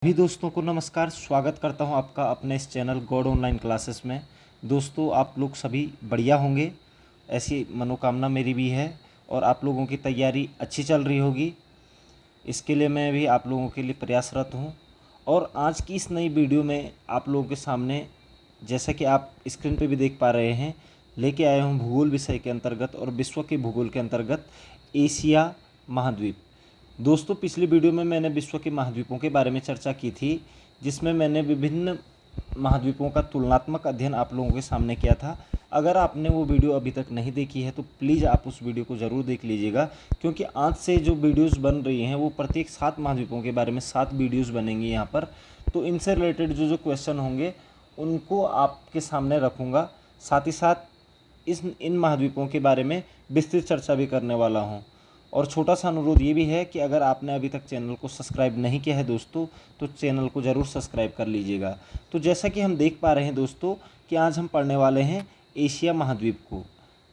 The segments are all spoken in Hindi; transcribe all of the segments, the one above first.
सभी दोस्तों को नमस्कार। स्वागत करता हूं आपका अपने इस चैनल गॉड ऑनलाइन क्लासेस में। दोस्तों, आप लोग सभी बढ़िया होंगे, ऐसी मनोकामना मेरी भी है और आप लोगों की तैयारी अच्छी चल रही होगी। इसके लिए मैं भी आप लोगों के लिए प्रयासरत हूं। और आज की इस नई वीडियो में आप लोगों के सामने, जैसा कि आप स्क्रीन पे भी देख पा रहे हैं, लेके आया हूं भूगोल विषय के अंतर्गत और विश्व के भूगोल के अंतर्गत एशिया महाद्वीप। दोस्तों, पिछली वीडियो में मैंने विश्व के महाद्वीपों के बारे में चर्चा की थी, जिसमें मैंने विभिन्न महाद्वीपों का तुलनात्मक अध्ययन आप लोगों के सामने किया था। अगर आपने वो वीडियो अभी तक नहीं देखी है तो प्लीज़ आप उस वीडियो को ज़रूर देख लीजिएगा, क्योंकि आज से जो वीडियोस बन रही हैं वो प्रत्येक 7 महाद्वीपों के बारे में 7 वीडियोस बनेंगी यहाँ पर। तो इनसे रिलेटेड जो जो क्वेश्चन होंगे उनको आपके सामने रखूँगा। साथ ही साथ इन महाद्वीपों के बारे में विस्तृत चर्चा भी करने वाला हूँ। और छोटा सा अनुरोध ये भी है कि अगर आपने अभी तक चैनल को सब्सक्राइब नहीं किया है दोस्तों, तो चैनल को ज़रूर सब्सक्राइब कर लीजिएगा। तो जैसा कि हम देख पा रहे हैं दोस्तों कि आज हम पढ़ने वाले हैं एशिया महाद्वीप को।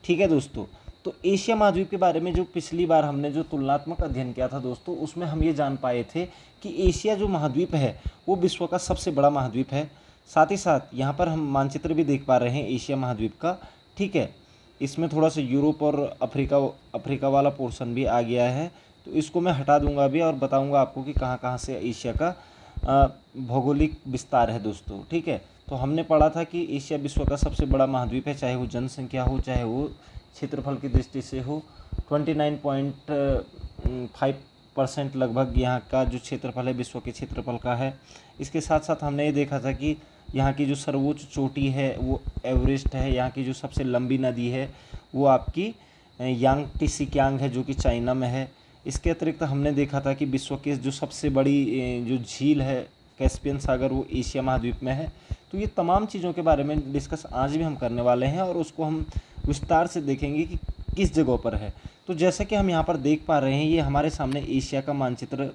ठीक है दोस्तों, तो एशिया महाद्वीप के बारे में जो पिछली बार हमने जो तुलनात्मक अध्ययन किया था दोस्तों, उसमें हम ये जान पाए थे कि एशिया जो महाद्वीप है वो विश्व का सबसे बड़ा महाद्वीप है। साथ ही साथ यहाँ पर हम मानचित्र भी देख पा रहे हैं एशिया महाद्वीप का। ठीक है, इसमें थोड़ा सा यूरोप और अफ्रीका वाला पोर्शन भी आ गया है, तो इसको मैं हटा दूंगा अभी और बताऊंगा आपको कि कहाँ कहाँ से एशिया का भौगोलिक विस्तार है दोस्तों। ठीक है, तो हमने पढ़ा था कि एशिया विश्व का सबसे बड़ा महाद्वीप है, चाहे वो जनसंख्या हो, चाहे वो क्षेत्रफल की दृष्टि से हो। 29.5% लगभग यहाँ का जो क्षेत्रफल है विश्व के क्षेत्रफल का है। इसके साथ साथ हमने ये देखा था कि यहाँ की जो सर्वोच्च चोटी है वो एवरेस्ट है। यहाँ की जो सबसे लंबी नदी है वो आपकी यांगत्से है, जो कि चाइना में है। इसके अतिरिक्त हमने देखा था कि विश्व की जो सबसे बड़ी जो झील है कैस्पियन सागर, वो एशिया महाद्वीप में है। तो ये तमाम चीज़ों के बारे में डिस्कस आज भी हम करने वाले हैं और उसको हम विस्तार से देखेंगे कि किस जगह पर है। तो जैसा कि हम यहाँ पर देख पा रहे हैं, ये हमारे सामने एशिया का मानचित्र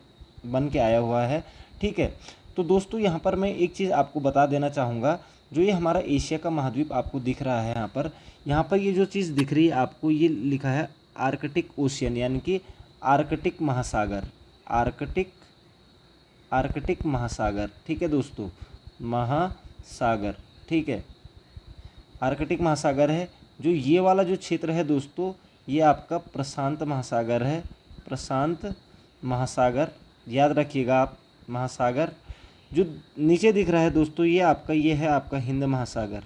बन के आया हुआ है। ठीक है, तो दोस्तों यहाँ पर मैं एक चीज़ आपको बता देना चाहूँगा। जो ये हमारा एशिया का महाद्वीप आपको दिख रहा है यहाँ पर ये जो चीज़ दिख रही है आपको, ये लिखा है आर्कटिक ओशियन, यानी कि आर्कटिक महासागर। आर्कटिक महासागर। ठीक है दोस्तों, महासागर। ठीक है, आर्कटिक महासागर है। जो ये वाला जो क्षेत्र है दोस्तों, ये आपका प्रशांत महासागर है। प्रशांत महासागर, याद रखिएगा आप, महासागर। जो नीचे दिख रहा है दोस्तों, ये है आपका हिंद महासागर।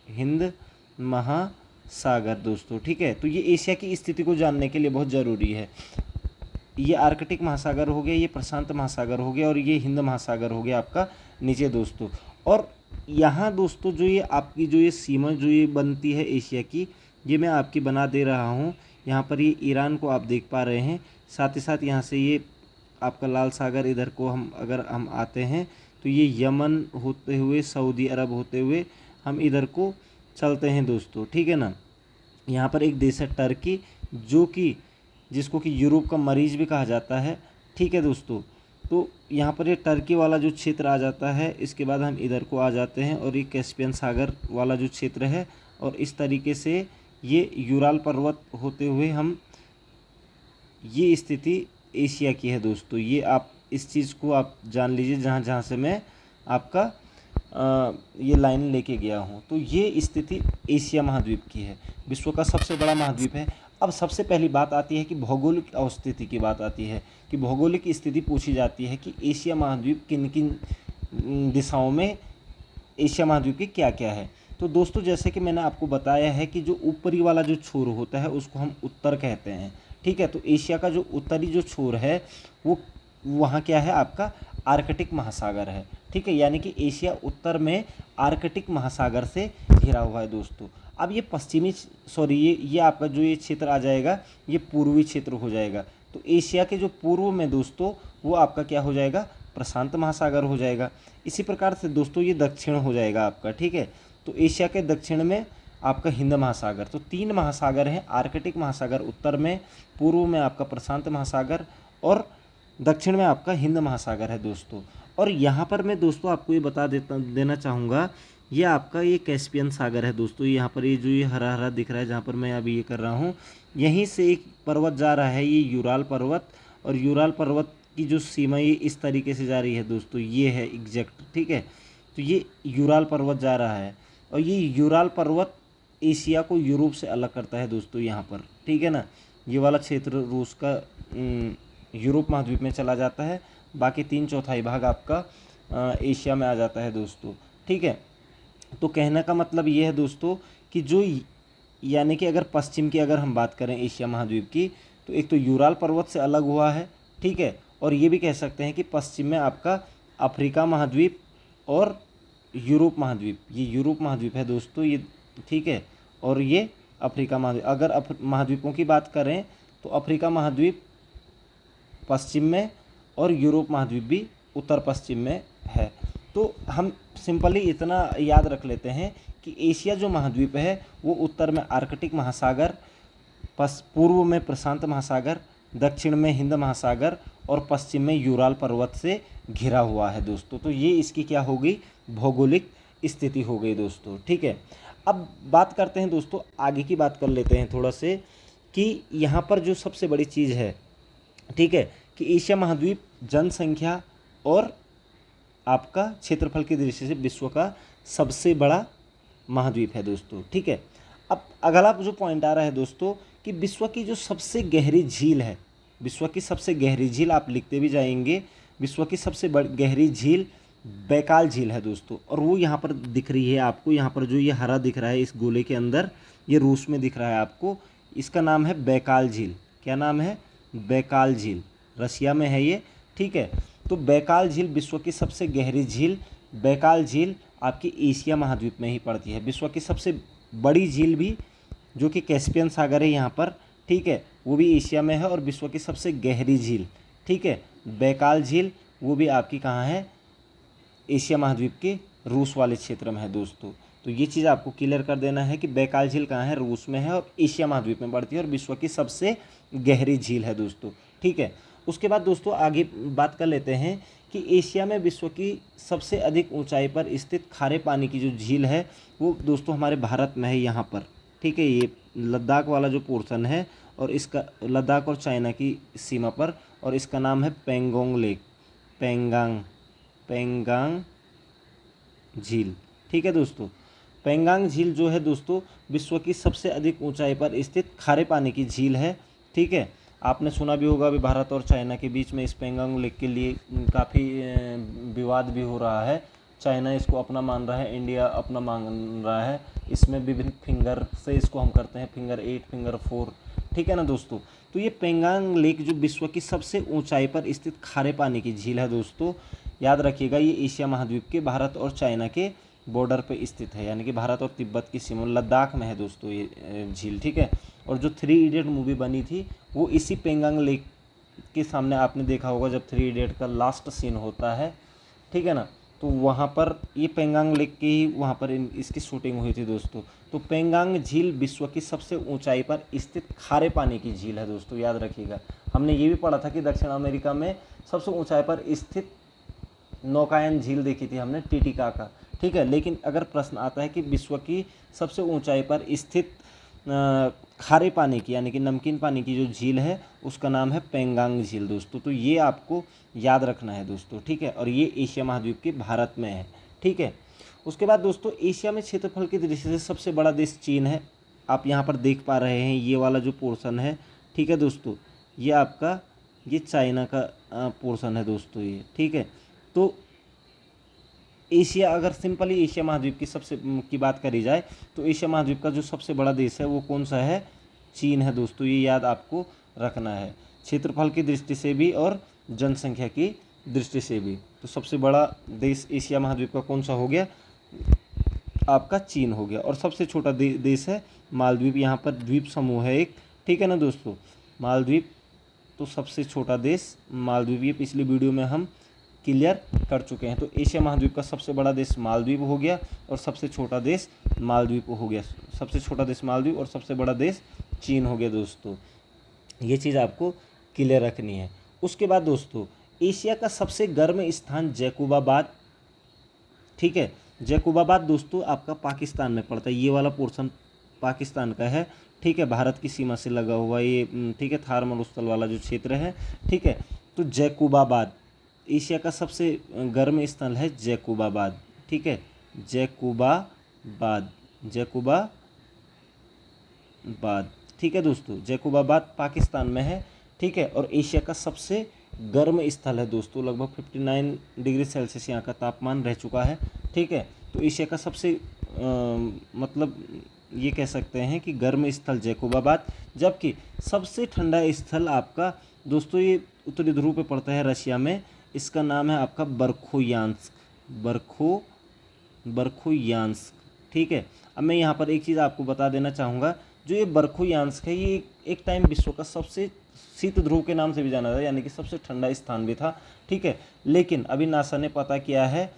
हिंद महासागर दोस्तों। ठीक है, तो ये एशिया की स्थिति को जानने के लिए बहुत ज़रूरी है। ये आर्कटिक महासागर हो गया, ये प्रशांत महासागर हो गया और ये हिंद महासागर हो गया आपका नीचे दोस्तों। और यहाँ दोस्तों जो ये आपकी जो ये सीमा जो ये बनती है एशिया की, ये मैं आपकी बना दे रहा हूँ। यहाँ पर ये ईरान को आप देख पा रहे हैं। साथ ही साथ यहाँ से ये आपका लाल सागर, इधर को अगर हम आते हैं तो ये यमन होते हुए, सऊदी अरब होते हुए हम इधर को चलते हैं दोस्तों। ठीक है ना। यहाँ पर एक देश है टर्की, जो कि जिसको कि यूरोप का मरीज भी कहा जाता है। ठीक है दोस्तों, तो यहाँ पर ये टर्की वाला जो क्षेत्र आ जाता है। इसके बाद हम इधर को आ जाते हैं और ये कैस्पियन सागर वाला जो क्षेत्र है, और इस तरीके से ये यूराल पर्वत होते हुए हम, ये स्थिति एशिया की है दोस्तों। ये आप इस चीज़ को आप जान लीजिए, जहाँ जहाँ से मैं आपका ये लाइन लेके गया हूँ। तो ये स्थिति एशिया महाद्वीप की है, विश्व का सबसे बड़ा महाद्वीप है। अब सबसे पहली बात आती है कि भौगोलिक अवस्थिति की बात आती है, कि भौगोलिक स्थिति पूछी जाती है कि एशिया महाद्वीप किन किन दिशाओं में एशिया महाद्वीप के क्या क्या है। तो दोस्तों, जैसे कि मैंने आपको बताया है कि जो ऊपरी वाला जो छोर होता है उसको हम उत्तर कहते हैं। ठीक है, तो एशिया का जो उत्तरी जो छोर है वो वहाँ क्या है आपका आर्कटिक महासागर है। ठीक है, यानी कि एशिया उत्तर में आर्कटिक महासागर से घिरा हुआ है दोस्तों। अब ये ये आपका जो ये क्षेत्र आ जाएगा, ये पूर्वी क्षेत्र हो जाएगा। तो एशिया के जो पूर्व में दोस्तों, वो आपका क्या हो जाएगा, प्रशांत महासागर हो जाएगा। इसी प्रकार से दोस्तों ये दक्षिण हो जाएगा आपका। ठीक है, तो एशिया के दक्षिण में आपका हिंद महासागर। तो 3 महासागर हैं, आर्कटिक महासागर उत्तर में, पूर्व में आपका प्रशांत महासागर और दक्षिण में आपका हिंद महासागर है दोस्तों। और यहाँ पर मैं दोस्तों आपको ये बता देना चाहूँगा, ये आपका ये कैस्पियन सागर है दोस्तों। यहाँ पर ये जो ये हरा हरा दिख रहा है, जहाँ पर मैं अभी ये कर रहा हूँ, यहीं से एक पर्वत जा रहा है, ये यूराल पर्वत। और यूराल पर्वत की जो सीमा ये इस तरीके से जा रही है दोस्तों, ये है एग्जैक्ट, ठीक है। तो ये यूराल पर्वत जा रहा है और ये यूराल पर्वत एशिया को यूरोप से अलग करता है दोस्तों यहाँ पर, ठीक है ना। ये वाला क्षेत्र रूस का यूरोप महाद्वीप में चला जाता है, बाकी 3/4 भाग आपका एशिया में आ जाता है दोस्तों, ठीक है। तो कहने का मतलब ये है दोस्तों कि जो यानी कि अगर पश्चिम की अगर हम बात करें एशिया महाद्वीप की, तो एक तो यूराल पर्वत से अलग हुआ है, ठीक है। और ये भी कह सकते हैं कि पश्चिम में आपका अफ्रीका महाद्वीप और यूरोप महाद्वीप, ये यूरोप महाद्वीप है दोस्तों ये, ठीक है। और ये अफ्रीका महाद्वीप, अगर महाद्वीपों की बात करें तो अफ्रीका महाद्वीप पश्चिम में और यूरोप महाद्वीप भी उत्तर पश्चिम में है। तो हम सिंपली इतना याद रख लेते हैं कि एशिया जो महाद्वीप है वो उत्तर में आर्कटिक महासागर, पूर्व में प्रशांत महासागर, दक्षिण में हिंद महासागर और पश्चिम में यूराल पर्वत से घिरा हुआ है दोस्तों। तो ये इसकी क्या हो गई, भौगोलिक स्थिति हो गई दोस्तों, ठीक है। अब बात करते हैं दोस्तों, आगे की बात कर लेते हैं थोड़ा से कि यहाँ पर जो सबसे बड़ी चीज़ है, ठीक है, कि एशिया महाद्वीप जनसंख्या और आपका क्षेत्रफल की दृष्टि से विश्व का सबसे बड़ा महाद्वीप है दोस्तों, ठीक है। अब अगला जो पॉइंट आ रहा है दोस्तों कि विश्व की जो सबसे गहरी झील है, विश्व की सबसे गहरी झील आप लिखते भी जाएंगे, विश्व की सबसे गहरी झील बैकाल झील है दोस्तों। और वो यहाँ पर दिख रही है आपको, यहाँ पर जो ये हरा दिख रहा है इस गोले के अंदर, ये रूस में दिख रहा है आपको, इसका नाम है बैकाल झील। क्या नाम है, बैकाल झील, रशिया में है ये, ठीक है। तो बैकाल झील विश्व की सबसे गहरी झील, बैकाल झील आपकी एशिया महाद्वीप में ही पड़ती है। विश्व की सबसे बड़ी झील भी जो कि कैस्पियन सागर है यहाँ पर, ठीक है, वो भी एशिया में है। और विश्व की सबसे गहरी झील, ठीक है, बैकाल झील, वो भी आपकी कहाँ है, एशिया महाद्वीप के रूस वाले क्षेत्र में है दोस्तों। तो ये चीज़ आपको क्लियर कर देना है कि बैकाल झील कहाँ है, रूस में है और एशिया महाद्वीप में पड़ती है और विश्व की सबसे गहरी झील है दोस्तों, ठीक है। उसके बाद दोस्तों आगे बात कर लेते हैं कि एशिया में विश्व की सबसे अधिक ऊंचाई पर स्थित खारे पानी की जो झील है वो दोस्तों हमारे भारत में है यहाँ पर, ठीक है। ये लद्दाख वाला जो पोर्शन है और इसका लद्दाख और चाइना की सीमा पर, और इसका नाम है पेंगोंग लेक, पेंगांग झील, ठीक है दोस्तों। पेंगांग झील जो है दोस्तों विश्व की सबसे अधिक ऊंचाई पर स्थित खारे पानी की झील है, ठीक है। आपने सुना भी होगा अभी भारत और चाइना के बीच में इस पेंगांग लेक के लिए काफ़ी विवाद भी हो रहा है। चाइना इसको अपना मान रहा है, इंडिया अपना मान रहा है। इसमें विभिन्न फिंगर से इसको हम करते हैं, फिंगर 8, फिंगर 4, ठीक है ना दोस्तों। तो ये पेंगांग लेक जो विश्व की सबसे ऊंचाई पर स्थित खारे पानी की झील है दोस्तों, याद रखिएगा ये एशिया महाद्वीप के भारत और चाइना के बॉर्डर पे स्थित है, यानी कि भारत और तिब्बत की सीमा लद्दाख में है दोस्तों ये झील, ठीक है। और जो 3 इडियट मूवी बनी थी वो इसी पेंगांग लेक के सामने आपने देखा होगा, जब 3 इडियट का लास्ट सीन होता है, ठीक है ना। तो वहाँ पर ये पेंगांग लेक की ही वहाँ पर इसकी शूटिंग हुई थी दोस्तों। तो पेंगांग झील विश्व की सबसे ऊंचाई पर स्थित खारे पानी की झील है दोस्तों, याद रखिएगा। हमने ये भी पढ़ा था कि दक्षिण अमेरिका में सबसे ऊंचाई पर स्थित नौकायन झील देखी थी हमने, टिटिकाका, ठीक है। लेकिन अगर प्रश्न आता है कि विश्व की सबसे ऊंचाई पर स्थित खारे पानी की यानी कि नमकीन पानी की जो झील है उसका नाम है पेंगांग झील दोस्तों। तो ये आपको याद रखना है दोस्तों, ठीक है। और ये एशिया महाद्वीप के भारत में है, ठीक है। उसके बाद दोस्तों एशिया में क्षेत्रफल की दृष्टि से सबसे बड़ा देश चीन है। आप यहाँ पर देख पा रहे हैं ये वाला जो पोर्शन है, ठीक है दोस्तों, ये आपका ये चाइना का पोर्शन है दोस्तों ये, ठीक है। तो एशिया, अगर सिंपली एशिया महाद्वीप की बात करी जाए तो एशिया महाद्वीप का जो सबसे बड़ा देश है वो कौन सा है, चीन है दोस्तों। ये याद आपको रखना है, क्षेत्रफल की दृष्टि से भी और जनसंख्या की दृष्टि से भी। तो सबसे बड़ा देश एशिया महाद्वीप का कौन सा हो गया, आपका चीन हो गया। और सबसे छोटा देश है मालदीव, यहाँ पर द्वीप समूह है एक, ठीक है ना दोस्तों, मालदीव। तो सबसे छोटा देश मालदीव, ये पिछली वीडियो में हम क्लियर कर चुके हैं। तो एशिया महाद्वीप का सबसे बड़ा देश मालदीव हो गया और सबसे छोटा देश मालदीव हो गया, सबसे छोटा देश मालदीव और सबसे बड़ा देश चीन हो गया दोस्तों। ये चीज़ आपको क्लियर रखनी है। उसके बाद दोस्तों एशिया का सबसे गर्म स्थान जैकोबाबाद, ठीक है। जैकोबाबाद दोस्तों आपका पाकिस्तान में पड़ता है, ये वाला पोर्शन पाकिस्तान का है, ठीक है, भारत की सीमा से लगा हुआ ये, ठीक है, थार मरुस्थल वाला जो क्षेत्र है, ठीक है। तो जैकुबाबाद, एशिया का सबसे गर्म स्थल है जैकुबाबाद, ठीक है, जैकुबाबाद, जैकुबाबाद, ठीक है दोस्तों, जैकुबाबाद पाकिस्तान में है, ठीक है, और एशिया का सबसे गर्म स्थल है दोस्तों, लगभग 59 डिग्री सेल्सियस यहाँ का तापमान रह चुका है, ठीक है। तो एशिया का सबसे मतलब ये कह सकते हैं कि गर्म स्थल जैकुबाबाद, जबकि सबसे ठंडा स्थल आपका दोस्तों ये उत्तरी ध्रुव पे पड़ता है रशिया में, इसका नाम है आपका बर्खोयांस्क, बर्खोयांस्क, ठीक है। अब मैं यहाँ पर एक चीज़ आपको बता देना चाहूँगा, जो ये बर्खोयांस्क है ये एक टाइम विश्व का सबसे शीत ध्रुव के नाम से भी जाना जाता है, यानी कि सबसे ठंडा स्थान भी था, ठीक है। लेकिन अभी नासा ने पता किया है,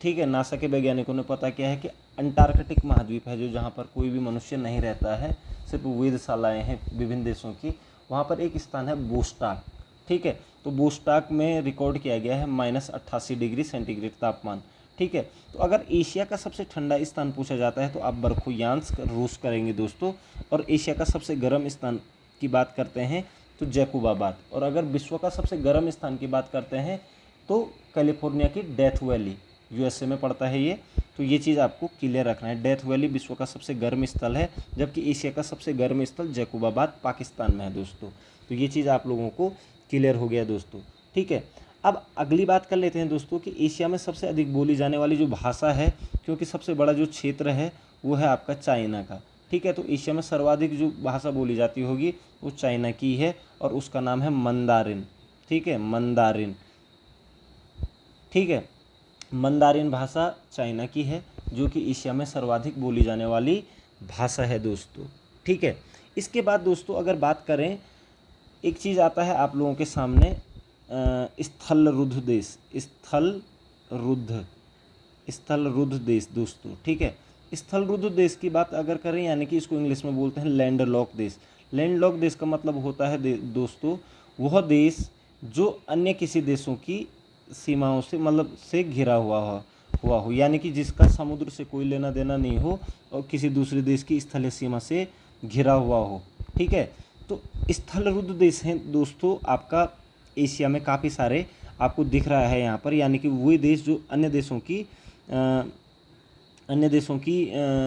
ठीक है, नासा के वैज्ञानिकों ने पता किया है कि अंटार्कटिक महाद्वीप है जो जहाँ पर कोई भी मनुष्य नहीं रहता है, सिर्फ वेधशालाएँ हैं विभिन्न देशों की, वहाँ पर एक स्थान है बोस्टाक, ठीक है। तो बोस्टाक में रिकॉर्ड किया गया है -88 डिग्री सेंटीग्रेड तापमान, ठीक है। तो अगर एशिया का सबसे ठंडा स्थान पूछा जाता है तो आप बर्खोयांस्क रूस करेंगे दोस्तों, और एशिया का सबसे गर्म स्थान की बात करते हैं तो जैकुबाबाद, और अगर विश्व का सबसे गर्म स्थान की बात करते हैं तो कैलिफोर्निया की डेथ वैली, यूएसए में पड़ता है ये, तो ये चीज़ आपको क्लियर रखना है। डेथ वैली विश्व का सबसे गर्म स्थल है, जबकि एशिया का सबसे गर्म स्थल जैकुबाबाद पाकिस्तान में है दोस्तों। तो ये चीज़ आप लोगों को क्लियर हो गया दोस्तों, ठीक है। अब अगली बात कर लेते हैं दोस्तों कि एशिया में सबसे अधिक बोली जाने वाली जो भाषा है, क्योंकि सबसे बड़ा जो क्षेत्र है वो है आपका चाइना का, ठीक है। तो एशिया में सर्वाधिक जो भाषा बोली जाती होगी वो चाइना की है, और उसका नाम है मंदारिन, ठीक है, मंदारिन, ठीक है। मंदारिन भाषा चाइना की है, जो कि एशिया में सर्वाधिक बोली जाने वाली भाषा है दोस्तों, ठीक है। इसके बाद दोस्तों अगर बात करें, एक चीज़ आता है आप लोगों के सामने स्थल रुद्ध देश, स्थल रुद्ध देश दोस्तों, ठीक है। स्थल रुद्ध देश की बात अगर करें, यानी कि इसको इंग्लिश में बोलते हैं लैंड लॉक देश। लैंड लॉक देश का मतलब होता है दोस्तों वह देश जो अन्य किसी देशों की सीमाओं से मतलब से घिरा हुआ हो, यानी कि जिसका समुद्र से कोई लेना देना नहीं हो और किसी दूसरे देश की स्थलीय सीमा से घिरा हुआ हो, ठीक है। तो स्थल रुद्ध देश हैं दोस्तों आपका एशिया में काफ़ी सारे आपको दिख रहा है यहाँ पर, यानी कि वही देश जो अन्य देशों की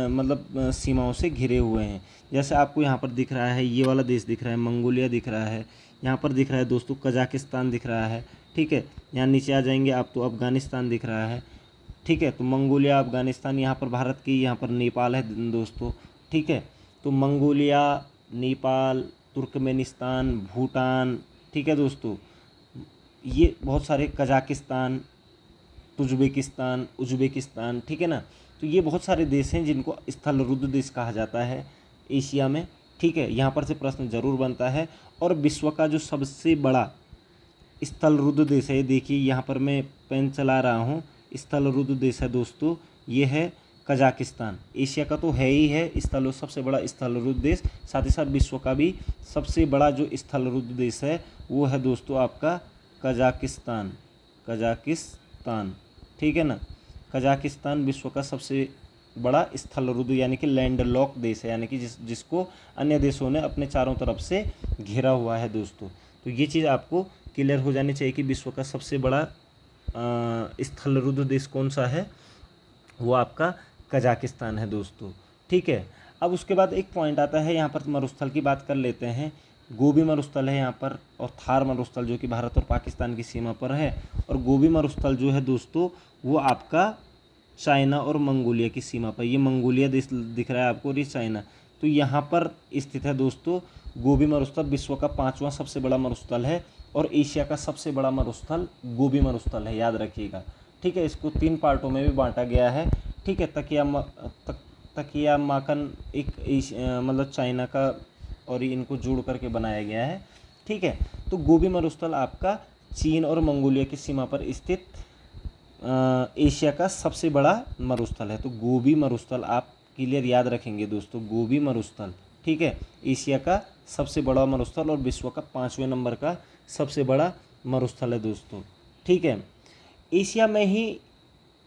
मतलब सीमाओं से घिरे हुए हैं। जैसे आपको यहाँ पर दिख रहा है, ये वाला देश दिख रहा है, मंगोलिया दिख रहा है, यहाँ पर दिख रहा है दोस्तों कजाकिस्तान दिख रहा है, ठीक है। यहाँ नीचे आ जाएंगे आप तो अफ़गानिस्तान दिख रहा है, ठीक है। तो मंगोलिया, अफ़गानिस्तान, यहाँ पर भारत की, यहाँ पर नेपाल है दोस्तों, ठीक है। तो मंगोलिया, नेपाल, तुर्कमेनिस्तान, भूटान, ठीक है दोस्तों, ये बहुत सारे, कजाकिस्तान, उज्बेकिस्तान, ठीक है ना। तो ये बहुत सारे देश हैं जिनको स्थल रुद्ध देश कहा जाता है एशिया में, ठीक है। यहाँ पर से प्रश्न जरूर बनता है। और विश्व का जो सबसे बड़ा स्थल रुद्ध देश है, देखिए यहाँ पर मैं पेन चला रहा हूँ, स्थल रुद्ध देश है दोस्तों, ये है कजाकिस्तान। एशिया का तो है ही है स्थल सबसे बड़ा स्थल रुद्ध देश, साथ ही साथ विश्व का भी सबसे बड़ा जो स्थल रुद्ध देश है वो है दोस्तों आपका कजाकिस्तान, ठीक है ना। कजाकिस्तान विश्व का सबसे बड़ा स्थल रुद्ध यानी कि लैंड लॉक देश है, यानी कि जिसको अन्य देशों ने अपने चारों तरफ से घेरा हुआ है दोस्तों। तो ये चीज़ आपको क्लियर हो जानी चाहिए कि विश्व का सबसे बड़ा स्थल रुद्ध देश कौन सा है, वो आपका कजाकिस्तान है दोस्तों, ठीक है। अब उसके बाद एक पॉइंट आता है, यहाँ पर मरुस्थल की बात कर लेते हैं। गोबी मरुस्थल है यहाँ पर, और थार मरुस्थल जो कि भारत और पाकिस्तान की सीमा पर है, और गोबी मरुस्थल जो है दोस्तों वो आपका चाइना और मंगोलिया की सीमा पर, ये मंगोलिया देश दिख रहा है आपको और ये चाइना, तो यहाँ पर स्थित है दोस्तों गोबी मरुस्थल। विश्व का 5वां सबसे बड़ा मरुस्थल है, और एशिया का सबसे बड़ा मरुस्थल गोबी मरुस्थल है, याद रखिएगा, ठीक है। इसको 3 पार्टों में भी बांटा गया है, ठीक है। तकियामाकन एक मतलब चाइना का, और इनको जोड़ करके बनाया गया है, ठीक है। तो गोबी मरुस्थल आपका चीन और मंगोलिया की सीमा पर स्थित एशिया का सबसे बड़ा मरुस्थल है। तो गोबी मरुस्थल आप क्लियर याद रखेंगे दोस्तों, गोबी मरुस्थल, ठीक है, एशिया का सबसे बड़ा मरुस्थल और विश्व का 5वें नंबर का सबसे बड़ा मरुस्थल है दोस्तों, ठीक है। एशिया में ही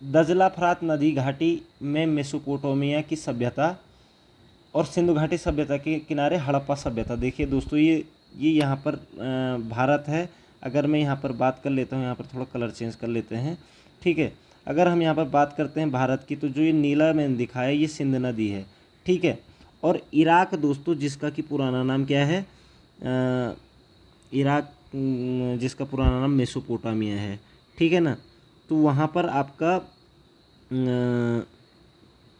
दजला फरात नदी घाटी में मेसोपोटामिया की सभ्यता और सिंधु घाटी सभ्यता के किनारे हड़प्पा सभ्यता, देखिए दोस्तों ये यहाँ पर भारत है, अगर मैं यहाँ पर बात कर लेता हूँ, यहाँ पर थोड़ा कलर चेंज कर लेते हैं, ठीक है। अगर हम यहाँ पर बात करते हैं भारत की, तो जो ये नीला मैंने दिखाया ये सिंध नदी है, ठीक है। और इराक दोस्तों, जिसका कि पुराना नाम क्या है, इराक, जिसका पुराना नाम मेसोपोटामिया है, ठीक है ना। तो वहाँ पर आपका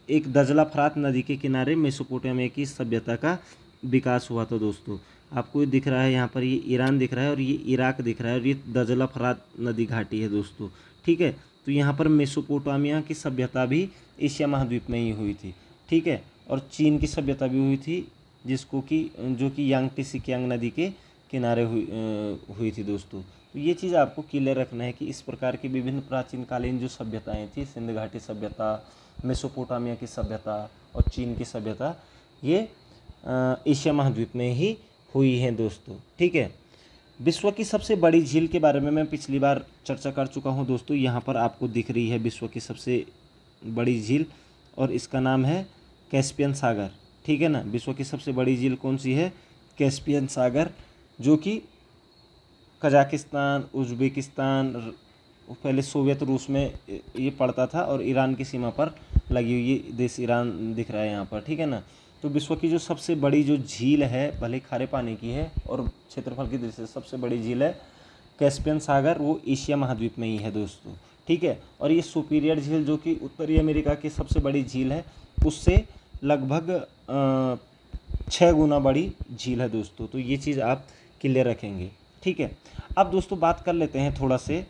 एक दजला फरात नदी के किनारे मेसोपोटामिया की सभ्यता का विकास हुआ था दोस्तों। आपको ये दिख रहा है यहाँ पर, ये ईरान दिख रहा है और ये इराक दिख रहा है और ये दजला फरात नदी घाटी है दोस्तों, ठीक है। तो यहाँ पर मेसोपोटामिया की सभ्यता भी एशिया महाद्वीप में ही हुई थी, ठीक है। और चीन की सभ्यता भी हुई थी, जिसको कि जो कि यांगटी सिकियांग नदी के किनारे हुई थी दोस्तों। तो ये चीज़ आपको क्लियर रखना है कि इस प्रकार की विभिन्न प्राचीन कालीन जो सभ्यताएं थी, सिंध घाटी सभ्यता, मेसोपोटामिया की सभ्यता और चीन की सभ्यता, ये एशिया महाद्वीप में ही हुई हैं दोस्तों, ठीक है। विश्व की सबसे बड़ी झील के बारे में मैं पिछली बार चर्चा कर चुका हूं दोस्तों। यहाँ पर आपको दिख रही है विश्व की सबसे बड़ी झील और इसका नाम है कैस्पियन सागर, ठीक है ना। विश्व की सबसे बड़ी झील कौन सी है? कैस्पियन सागर, जो कि कजाकिस्तान, उज़्बेकिस्तान, पहले सोवियत रूस में ये पड़ता था और ईरान की सीमा पर लगी हुई ये देश ईरान दिख रहा है यहाँ पर, ठीक है ना। तो विश्व की जो सबसे बड़ी जो झील है, भले खारे पानी की है और क्षेत्रफल की दृष्टि से सबसे बड़ी झील है कैस्पियन सागर, वो एशिया महाद्वीप में ही है दोस्तों, ठीक है। और ये सुपीरियर झील जो कि उत्तरी अमेरिका की सबसे बड़ी झील है, उससे लगभग 6 गुना बड़ी झील है दोस्तों। तो ये चीज़ आप क्लियर रखेंगे, ठीक है। अब दोस्तों बात कर लेते हैं थोड़ा से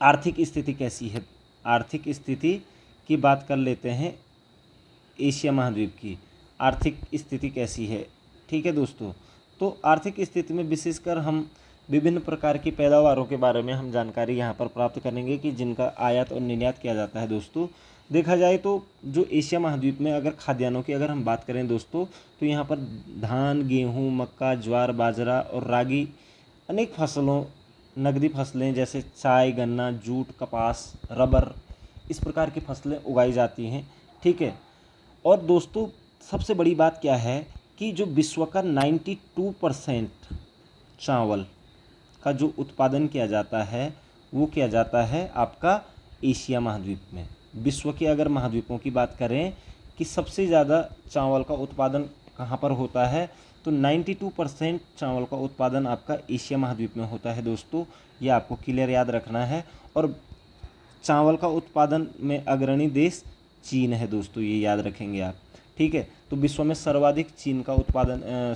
आर्थिक स्थिति कैसी है। आर्थिक स्थिति की बात कर लेते हैं, एशिया महाद्वीप की आर्थिक स्थिति कैसी है, ठीक है दोस्तों। तो आर्थिक स्थिति में विशेषकर हम विभिन्न प्रकार की पैदावारों के बारे में हम जानकारी यहाँ पर प्राप्त करेंगे कि जिनका आयात और निर्यात किया जाता है दोस्तों। देखा जाए तो जो एशिया महाद्वीप में अगर खाद्यान्नों की अगर हम बात करें दोस्तों, तो यहाँ पर धान, गेहूँ, मक्का, ज्वार, बाजरा और रागी, अनेक फसलों, नकदी फसलें जैसे चाय, गन्ना, जूट, कपास, रबर, इस प्रकार की फसलें उगाई जाती हैं, ठीक है। और दोस्तों सबसे बड़ी बात क्या है कि जो विश्व का 92% चावल का जो उत्पादन किया जाता है, वो किया जाता है आपका एशिया महाद्वीप में। विश्व के अगर महाद्वीपों की बात करें कि सबसे ज़्यादा चावल का उत्पादन कहाँ पर होता है, तो 92% चावल का उत्पादन आपका एशिया महाद्वीप में होता है दोस्तों। ये आपको क्लियर याद रखना है। और चावल का उत्पादन में अग्रणी देश चीन है दोस्तों, ये याद रखेंगे आप, ठीक है। तो विश्व में सर्वाधिक चीन का उत्पादन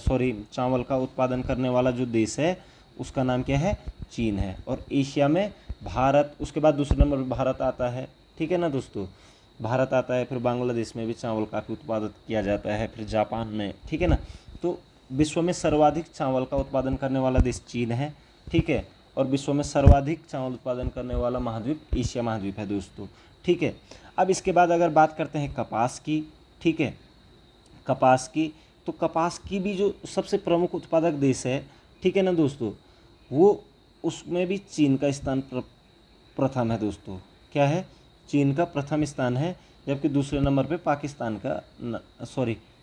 चावल का उत्पादन करने वाला जो देश है उसका नाम क्या है? चीन है। और एशिया में भारत, उसके बाद दूसरे नंबर पर भारत आता है, ठीक है ना दोस्तों। भारत आता है, फिर बांग्लादेश में भी चावल काफ़ी उत्पादित किया जाता है, फिर जापान में, ठीक है ना। तो विश्व में सर्वाधिक चावल का उत्पादन करने वाला देश चीन है, ठीक है। और विश्व में सर्वाधिक चावल उत्पादन करने वाला महाद्वीप एशिया महाद्वीप है दोस्तों, ठीक है। अब इसके बाद अगर बात करते हैं कपास की, ठीक है, कपास की, तो कपास की भी जो सबसे प्रमुख उत्पादक देश है, ठीक है ना दोस्तों, वो उसमें भी चीन का स्थान प्रथम है दोस्तों। क्या है? चीन का प्रथम स्थान है, जबकि दूसरे नंबर पे पाकिस्तान का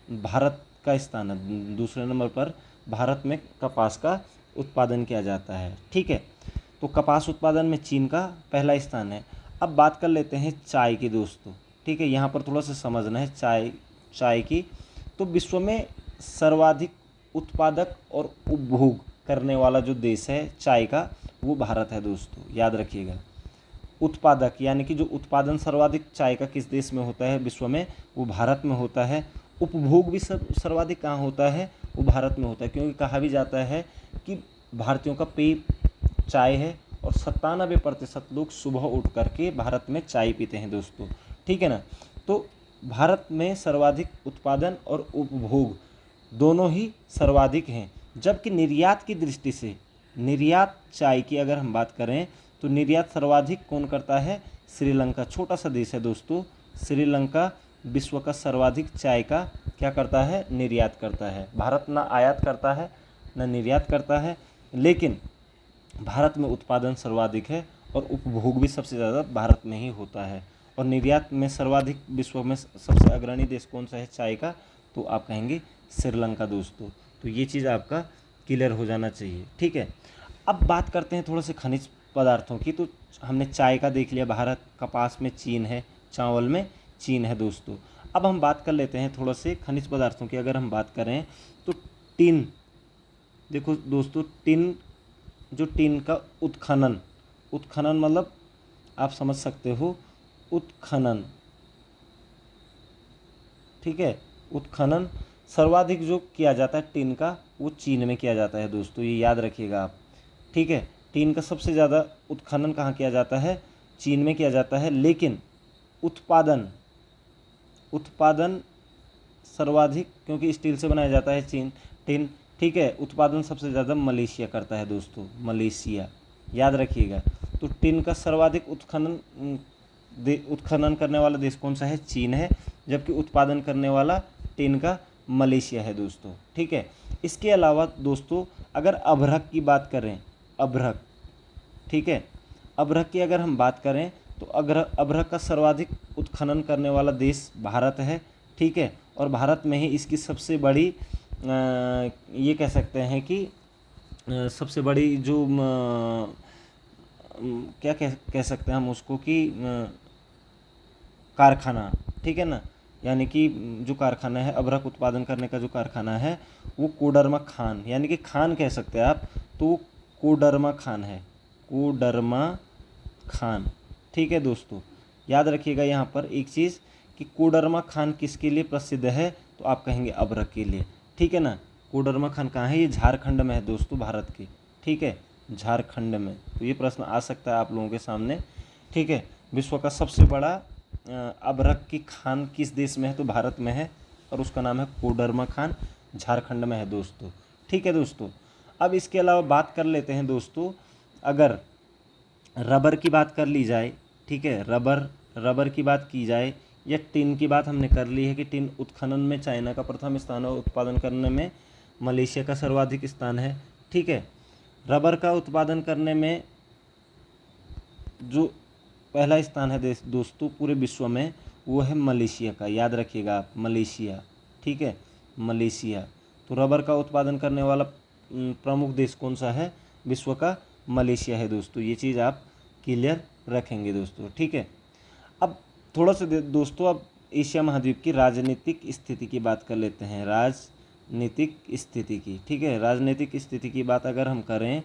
भारत का स्थान है। दूसरे नंबर पर भारत में कपास का उत्पादन किया जाता है, ठीक है। तो कपास उत्पादन में चीन का पहला स्थान है। अब बात कर लेते हैं चाय की दोस्तों, ठीक है। यहाँ पर थोड़ा सा समझना है चाय की। तो विश्व में सर्वाधिक उत्पादक और उपभोग करने वाला जो देश है चाय का, वो भारत है दोस्तों, याद रखिएगा। उत्पादक यानी कि जो उत्पादन सर्वाधिक चाय का किस देश में होता है विश्व में, वो भारत में होता है। उपभोग भी सर्वाधिक कहाँ होता है? वो भारत में होता है, क्योंकि कहा भी जाता है कि भारतीयों का पेय चाय है और 97% लोग सुबह उठ करके भारत में चाय पीते हैं दोस्तों, ठीक है ना। तो भारत में सर्वाधिक उत्पादन और उपभोग दोनों ही सर्वाधिक हैं। जबकि निर्यात की दृष्टि से, निर्यात चाय की अगर हम बात करें तो निर्यात सर्वाधिक कौन करता है? श्रीलंका, छोटा सा देश है दोस्तों। श्रीलंका विश्व का सर्वाधिक चाय का क्या करता है? निर्यात करता है। भारत ना आयात करता है ना निर्यात करता है, लेकिन भारत में उत्पादन सर्वाधिक है और उपभोग भी सबसे ज़्यादा भारत में ही होता है। और निर्यात में सर्वाधिक विश्व में सबसे अग्रणी देश कौन सा है चाय का? तो आप कहेंगे श्रीलंका दोस्तों। तो ये चीज़ आपका क्लियर हो जाना चाहिए, ठीक है। अब बात करते हैं थोड़ा से खनिज पदार्थों की। तो हमने चाय का देख लिया भारत, कपास में चीन है, चावल में चीन है दोस्तों। अब हम बात कर लेते हैं थोड़ा से खनिज पदार्थों की। अगर हम बात करें तो टिन, देखो दोस्तों, टिन, जो टिन का उत्खनन, उत्खनन मतलब आप समझ सकते हो, उत्खनन, ठीक है, उत्खनन सर्वाधिक जो किया जाता है टिन का, वो चीन में किया जाता है दोस्तों, ये याद रखिएगा आप, ठीक है। टिन का सबसे ज़्यादा उत्खनन कहाँ किया जाता है? चीन में किया जाता है। लेकिन उत्पादन, उत्पादन सर्वाधिक, क्योंकि स्टील से बनाया जाता है चीन टिन, ठीक है, उत्पादन सबसे ज़्यादा मलेशिया करता है दोस्तों, मलेशिया, याद रखिएगा। तो टिन का सर्वाधिक उत्खनन करने वाला देश कौन सा है? चीन है, जबकि उत्पादन करने वाला टिन का मलेशिया है दोस्तों, ठीक है। इसके अलावा दोस्तों अगर अभ्रक की बात करें, अभ्रक, ठीक है, अभ्रक की अगर हम बात करें तो अभ्रक का सर्वाधिक उत्खनन करने वाला देश भारत है, ठीक है। और भारत में ही इसकी सबसे बड़ी ये कह सकते हैं कि सबसे बड़ी जो क्या कह सकते हैं हम उसको कि कारखाना, ठीक है ना, यानी कि जो कारखाना है अभ्रक उत्पादन करने का, जो कारखाना है वो कोडरमा खान, यानी कि खान कह सकते हैं आप, तो वो कोडरमा खान है, कोडरमा खान, ठीक है दोस्तों। याद रखिएगा यहाँ पर एक चीज़ कि कोडरमा खान किसके लिए प्रसिद्ध है? तो आप कहेंगे अभ्रक के लिए, ठीक है ना। कोडरमा खान कहाँ है? ये झारखंड में है दोस्तों, भारत के, ठीक है, झारखंड में। तो ये प्रश्न आ सकता है आप लोगों के सामने, ठीक है। विश्व का सबसे बड़ा अभ्रक की खान किस देश में है? तो भारत में है, और उसका नाम है कोडरमा खान, झारखंड में है दोस्तों, ठीक है दोस्तों। अब इसके अलावा बात कर लेते हैं दोस्तों, अगर रबर की बात कर ली जाए, ठीक है, रबर की बात की जाए, या टिन की बात हमने कर ली है कि टिन उत्खनन में चाइना का प्रथम स्थान है, उत्पादन करने में मलेशिया का सर्वाधिक स्थान है, ठीक है। रबर का उत्पादन करने में जो पहला स्थान है दोस्तों पूरे विश्व में, वो है मलेशिया का, याद रखिएगा आप, मलेशिया, ठीक है, मलेशिया। तो रबर का उत्पादन करने वाला प्रमुख देश कौन सा है विश्व का? मलेशिया है दोस्तों, ये चीज़ आप क्लियर रखेंगे दोस्तों, ठीक है। अब थोड़ा सा दोस्तों अब एशिया महाद्वीप की राजनीतिक स्थिति की बात कर लेते हैं, राजनीतिक स्थिति की, ठीक है। राजनीतिक स्थिति की बात अगर हम करें,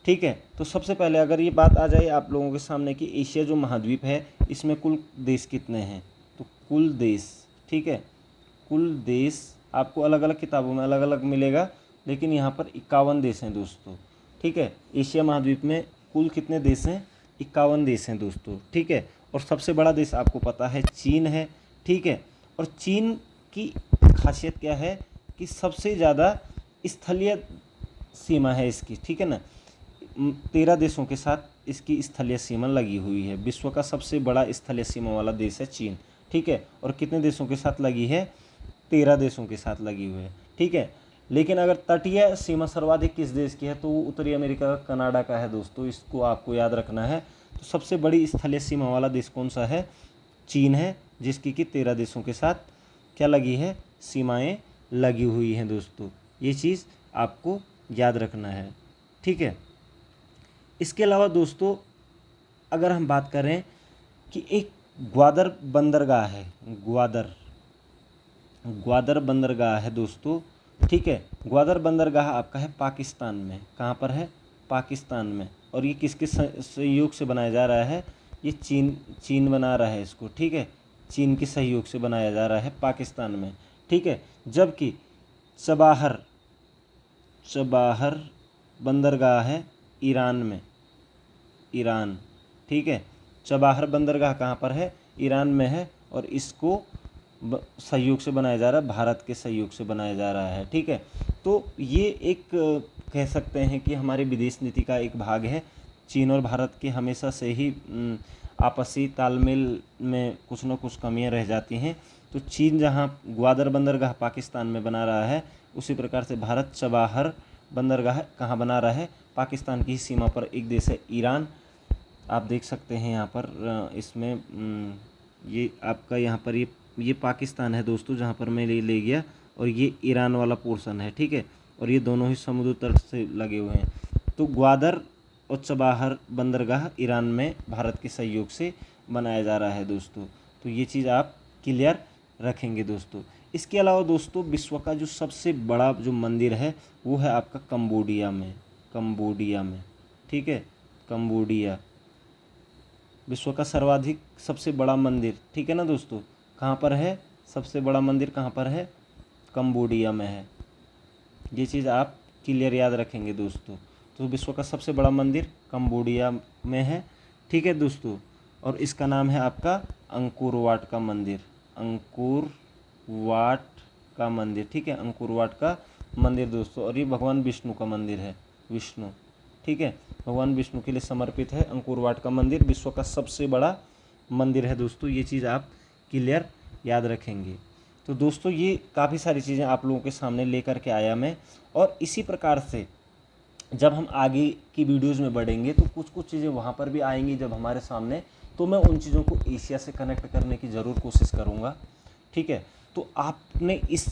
ठीक है, तो सबसे पहले अगर ये बात आ जाए आप लोगों के सामने कि एशिया जो महाद्वीप है इसमें कुल देश कितने हैं, तो कुल देश, ठीक है, कुल देश आपको अलग अलग किताबों में अलग अलग मिलेगा, लेकिन यहाँ पर 51 देश हैं दोस्तों, ठीक है। एशिया महाद्वीप में कुल कितने देश हैं? 51 देश हैं दोस्तों, ठीक है। और सबसे बड़ा देश आपको पता है चीन है, ठीक है। और चीन की खासियत क्या है कि सबसे ज़्यादा स्थलीय सीमा है इसकी, ठीक है ना, 13 देशों के साथ इसकी स्थलीय सीमा लगी हुई है। विश्व का सबसे बड़ा स्थलीय सीमा वाला देश है चीन, ठीक है। और कितने देशों के साथ लगी है? 13 देशों के साथ लगी हुई है, ठीक है। लेकिन अगर तटीय सीमा सर्वाधिक किस देश की है? तो वो उत्तरी अमेरिका का, कनाडा का है दोस्तों, इसको आपको याद रखना है। तो सबसे बड़ी स्थलीय सीमा वाला देश कौन सा है? चीन है, जिसकी कि 13 देशों के साथ क्या लगी है? सीमाएँ लगी हुई हैं दोस्तों, ये चीज़ आपको याद रखना है, ठीक है। इसके अलावा दोस्तों अगर हम बात करें कि एक ग्वादर बंदरगाह है, ग्वादर बंदरगाह है दोस्तों, ठीक है। ग्वादर बंदरगाह आपका है पाकिस्तान में, कहाँ पर है? पाकिस्तान में। और ये किसके सहयोग से बनाया जा रहा है? ये चीन बना रहा है इसको, ठीक है, चीन के सहयोग से बनाया जा रहा है पाकिस्तान में, ठीक है। जबकि चबाहर बंदरगाह है ईरान में, ईरान, ठीक है। चबाहर बंदरगाह कहाँ पर है? ईरान में है, और इसको सहयोग से बनाया जा रहा है, भारत के सहयोग से बनाया जा रहा है, ठीक है। तो ये एक कह सकते हैं कि हमारे विदेश नीति का एक भाग है। चीन और भारत के हमेशा से ही आपसी तालमेल में कुछ न कुछ कमियां रह जाती हैं। तो चीन जहां ग्वादर बंदरगाह पाकिस्तान में बना रहा है, उसी प्रकार से भारत चबाहर बंदरगाह कहाँ बना रहा है? पाकिस्तान की सीमा पर एक देश है ईरान, आप देख सकते हैं यहाँ पर इसमें ये आपका यहाँ पर ये पाकिस्तान है दोस्तों, जहाँ पर मैं ले गया, और ये ईरान वाला पोर्शन है, ठीक है। और ये दोनों ही समुद्र तट से लगे हुए हैं। तो ग्वादर और चबाहर बंदरगाह ईरान में भारत के सहयोग से बनाया जा रहा है दोस्तों। तो ये चीज़ आप क्लियर रखेंगे दोस्तों। इसके अलावा दोस्तों विश्व का जो सबसे बड़ा जो मंदिर है वो है आपका कंबोडिया में, ठीक है, कंबोडिया विश्व का सर्वाधिक सबसे बड़ा मंदिर, ठीक है ना दोस्तों। कहाँ पर है सबसे बड़ा मंदिर, कहाँ पर है, कंबोडिया में है। ये चीज़ आप क्लियर याद रखेंगे दोस्तों। तो विश्व का सबसे बड़ा मंदिर कंबोडिया में है, ठीक है दोस्तों। और इसका नाम है आपका अंकोर वाट का मंदिर, अंकोर वाट का मंदिर, ठीक है, अंकोर वाट का मंदिर दोस्तों। और ये भगवान विष्णु का मंदिर है, विष्णु, ठीक है, भगवान विष्णु के लिए समर्पित है अंकोर वाट का मंदिर। विश्व का सबसे बड़ा मंदिर है दोस्तों। ये चीज़ आप क्लियर याद रखेंगे। तो दोस्तों ये काफ़ी सारी चीज़ें आप लोगों के सामने लेकर के आया मैं। और इसी प्रकार से जब हम आगे की वीडियोज़ में बढ़ेंगे तो कुछ कुछ चीज़ें वहाँ पर भी आएंगी जब हमारे सामने, तो मैं उन चीज़ों को एशिया से कनेक्ट करने की ज़रूर कोशिश करूँगा, ठीक है। तो आपने इस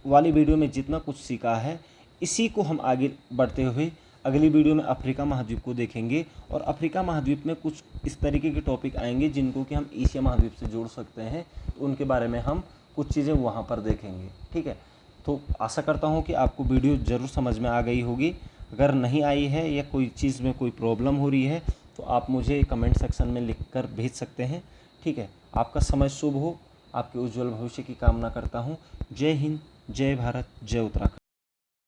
वाली वीडियो में जितना कुछ सीखा है इसी को हम आगे बढ़ते हुए अगली वीडियो में अफ्रीका महाद्वीप को देखेंगे। और अफ्रीका महाद्वीप में कुछ इस तरीके के टॉपिक आएंगे जिनको कि हम एशिया महाद्वीप से जोड़ सकते हैं, तो उनके बारे में हम कुछ चीज़ें वहाँ पर देखेंगे, ठीक है। तो आशा करता हूँ कि आपको वीडियो ज़रूर समझ में आ गई होगी। अगर नहीं आई है या कोई चीज़ में कोई प्रॉब्लम हो रही है तो आप मुझे कमेंट सेक्शन में लिख कर भेज सकते हैं, ठीक है। आपका समय शुभ हो, आपके उज्जवल भविष्य की कामना करता हूँ। जय हिंद, जय भारत, जय उत्तराखंड।